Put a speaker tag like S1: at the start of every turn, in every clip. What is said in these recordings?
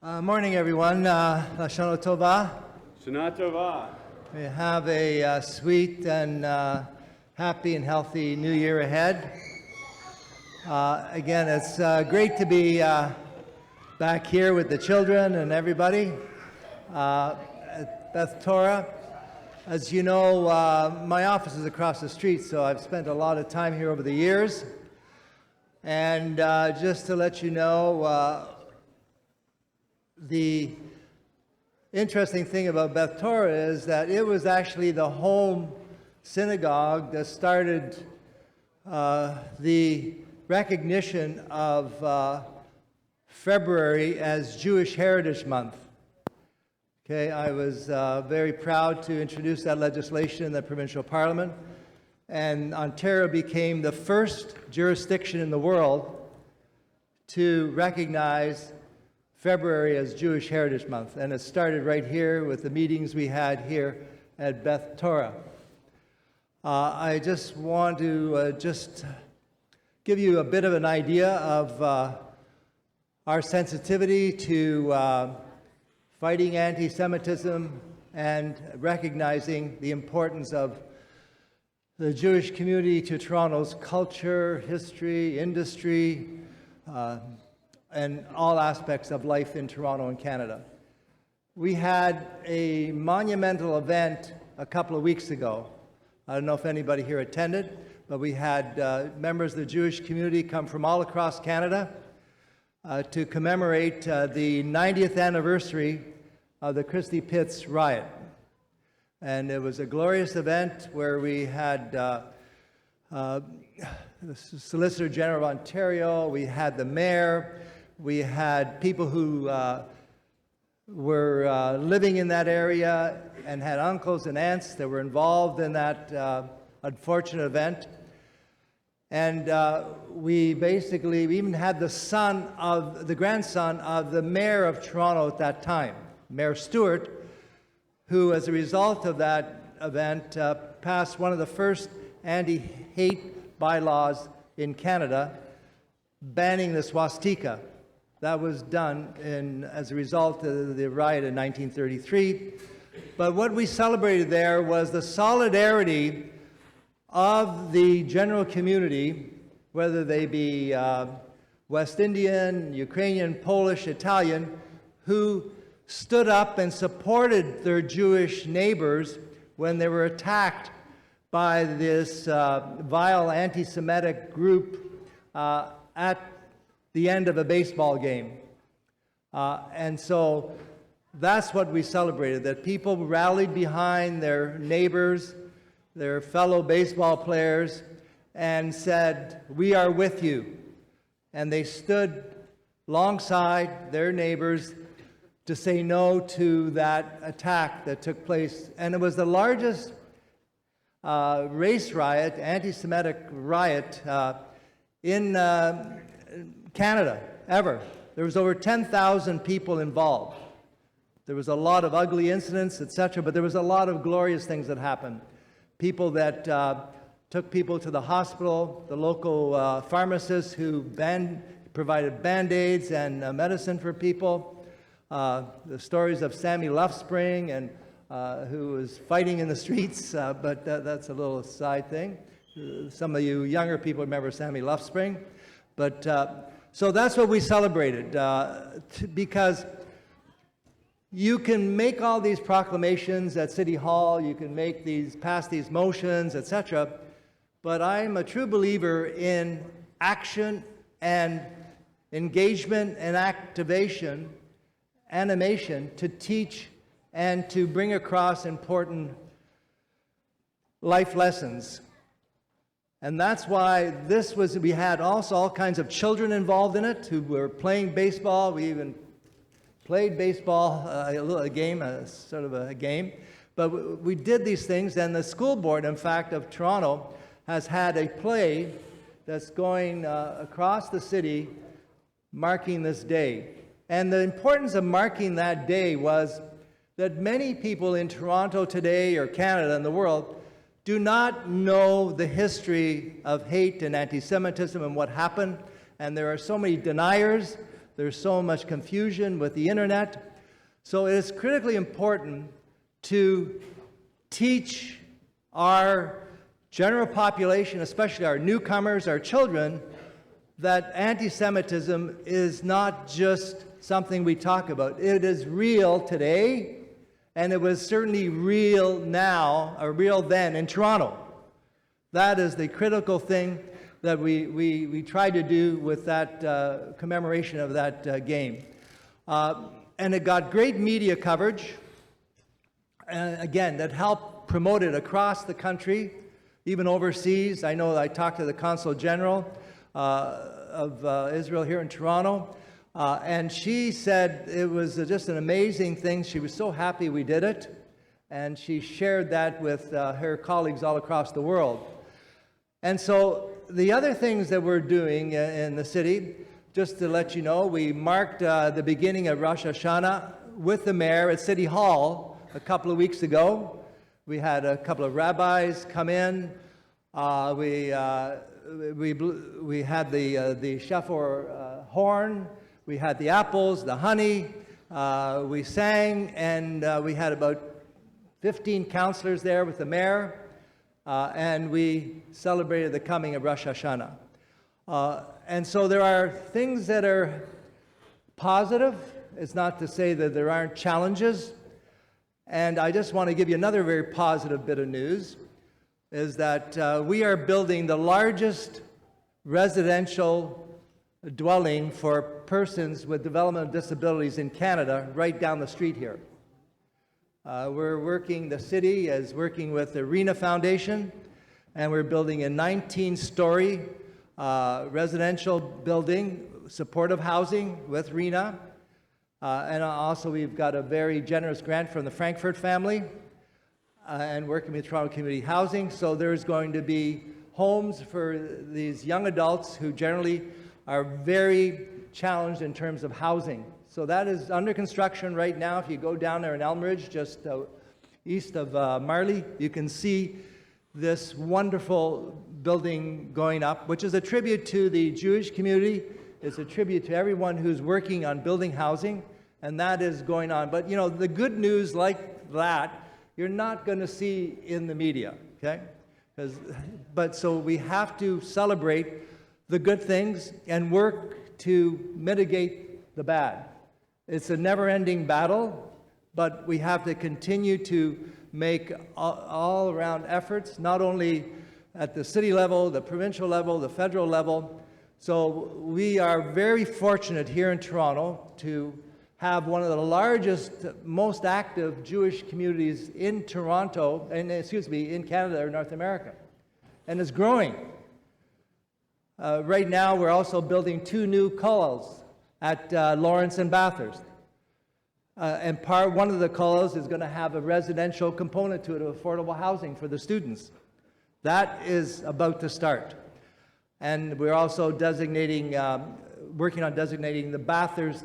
S1: Morning, everyone. Rosh HaShanah Tova.
S2: Shana Tova.
S1: We have a sweet and happy and healthy new year ahead. Again, it's great to be back here with the children and everybody at Beth Torah. As you know, my office is across the street, so I've spent a lot of time here over the years. And just to let you know, the interesting thing about Beth Torah is that it was actually the home synagogue that started the recognition of February as Jewish Heritage Month. Okay, I was very proud to introduce that legislation in the provincial parliament, and Ontario became the first jurisdiction in the world to recognize February as Jewish Heritage Month, and it started right here with the meetings we had here at Beth Torah. I just want to give you a bit of an idea of our sensitivity to fighting anti-Semitism and recognizing the importance of the Jewish community to Toronto's culture, history, industry, and all aspects of life in Toronto and Canada. We had a monumental event a couple of weeks ago. I don't know if anybody here attended, but we had members of the Jewish community come from all across Canada to commemorate the 90th anniversary of the Christie Pitts riot. And it was a glorious event where we had the Solicitor General of Ontario, we had the Mayor, we had people who were living in that area and had uncles and aunts that were involved in that unfortunate event. And we even had the grandson of the Mayor of Toronto at that time, Mayor Stewart, who, as a result of that event, passed one of the first anti-hate bylaws in Canada, banning the swastika. That was done as a result of the riot in 1933. But what we celebrated there was the solidarity of the general community, whether they be West Indian, Ukrainian, Polish, Italian, who stood up and supported their Jewish neighbors when they were attacked by this vile anti-Semitic group at the end of a baseball game. And so that's what we celebrated, that people rallied behind their neighbors, their fellow baseball players, and said, "We are with you." And they stood alongside their neighbors to say no to that attack that took place. And it was the largest race riot, anti-Semitic riot in Canada ever. There was over 10,000 people involved. There was a lot of ugly incidents, etc., but there was a lot of glorious things that happened. People that took people to the hospital, the local pharmacists who provided Band-Aids and medicine for people, the stories of Sammy Luffspring, and who was fighting in the streets, but that's a little side thing. Some of you younger people remember Sammy Luffspring. But so that's what we celebrated, because you can make all these proclamations at City Hall, you can pass these motions, etc., but I'm a true believer in action and engagement and animation to teach and to bring across important life lessons. And that's why we had also all kinds of children involved in it who were playing baseball. We even played baseball, a game. But we did these things, and the school board, in fact, of Toronto has had a play that's going across the city marking this day. And the importance of marking that day was that many people in Toronto today, or Canada and the world, do not know the history of hate and anti-Semitism and what happened, and there are so many deniers There's so much confusion with the internet. So it is critically important to teach our general population, especially our newcomers, our children, that anti-Semitism is not just something we talk about. It is real today, and it was certainly real now, or real then in Toronto. That is the critical thing that we tried to do with that commemoration of that game. And it got great media coverage, again, that helped promote it across the country, even overseas. I know I talked to the Consul General of Israel here in Toronto, and she said it was just an amazing thing. She was so happy we did it, and she shared that with her colleagues all across the world. And so the other things that we're doing in the city, just to let you know, we marked the beginning of Rosh HaShanah with the mayor at City Hall a couple of weeks ago. We had a couple of rabbis come in. We had the shofar horn. We had the apples, the honey. We sang, and we had about 15 counselors there with the mayor. And we celebrated the coming of Rosh HaShanah. And so there are things that are positive. It's not to say that there aren't challenges. And I just want to give you another very positive bit of news, is that we are building the largest residential dwelling for persons with developmental disabilities in Canada right down the street here. The city is working with the RENA Foundation, and we're building a 19-story residential building, supportive housing with RENA. And also we've got a very generous grant from the Frankfurt family and working with Toronto Community Housing. So there's going to be homes for these young adults who generally are very challenged in terms of housing. So that is under construction right now. If you go down there in Elmridge, just east of Marley, you can see this wonderful building going up, which is a tribute to the Jewish community. It's a tribute to everyone who's working on building housing, and that is going on. But you know, the good news like that, you're not going to see in the media, okay? But so we have to celebrate the good things and work to mitigate the bad. It's a never-ending battle, but we have to continue to make all-around efforts, not only at the city level, the provincial level, the federal level. So we are very fortunate here in Toronto to have one of the largest, most active Jewish communities in Toronto, in Canada or North America, and it's growing. Right now, we're also building 2 new kollels at Lawrence and Bathurst. And one of the kollels is going to have a residential component to it, of affordable housing for the students. That is about to start. And we're also working on designating the Bathurst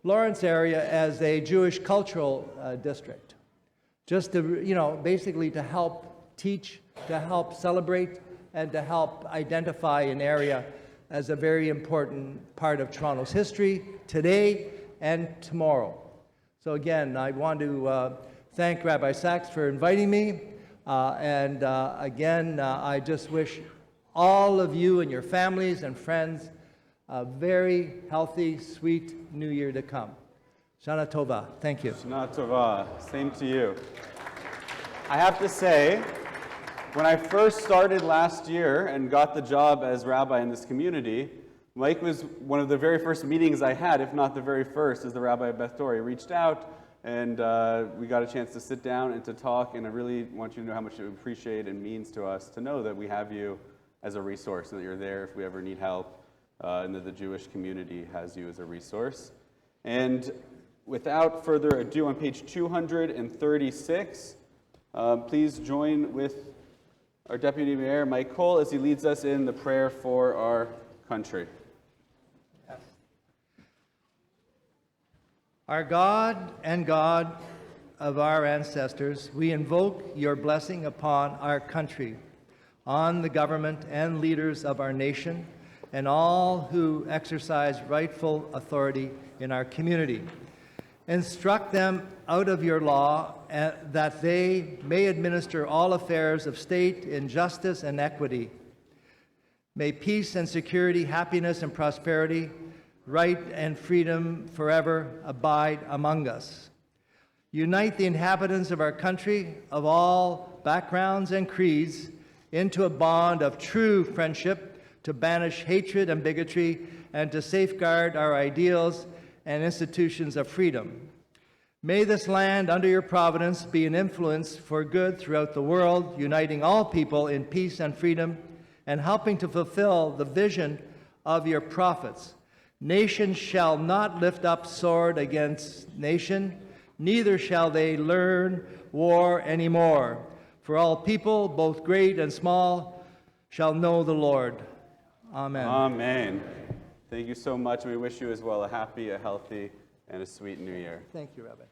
S1: Lawrence area as a Jewish cultural district. Just to, basically to help teach, to help celebrate, and to help identify an area as a very important part of Toronto's history today and tomorrow. So again, I want to thank Rabbi Sachs for inviting me. Again, I just wish all of you and your families and friends a very healthy, sweet New Year to come. Shana Tova. Thank you.
S2: Shana Tova. Same to you. I have to say, when I first started last year and got the job as rabbi in this community, Mike was one of the very first meetings I had, if not the very first, as the rabbi of Beth Torah. He reached out, and we got a chance to sit down and to talk, and I really want you to know how much you appreciate and means to us to know that we have you as a resource, and that you're there if we ever need help, and that the Jewish community has you as a resource. And without further ado, on page 236, please join with our Deputy Mayor Mike Colle as he leads us in the prayer for our country.
S1: Yes. Our God and God of our ancestors, we invoke your blessing upon our country, on the government and leaders of our nation, and all who exercise rightful authority in our community. Instruct them out of your law that they may administer all affairs of state in justice and equity. May peace and security, happiness and prosperity, right and freedom forever abide among us. Unite the inhabitants of our country of all backgrounds and creeds into a bond of true friendship to banish hatred and bigotry and to safeguard our ideals and institutions of freedom. May this land under your providence be an influence for good throughout the world, uniting all people in peace and freedom and helping to fulfill the vision of your prophets. Nation shall not lift up sword against nation, neither shall they learn war anymore. For all people, both great and small, shall know the Lord. Amen.
S2: Amen. Thank you so much, and we wish you as well a happy, a healthy, and a sweet new year.
S1: Thank you, Rabbi.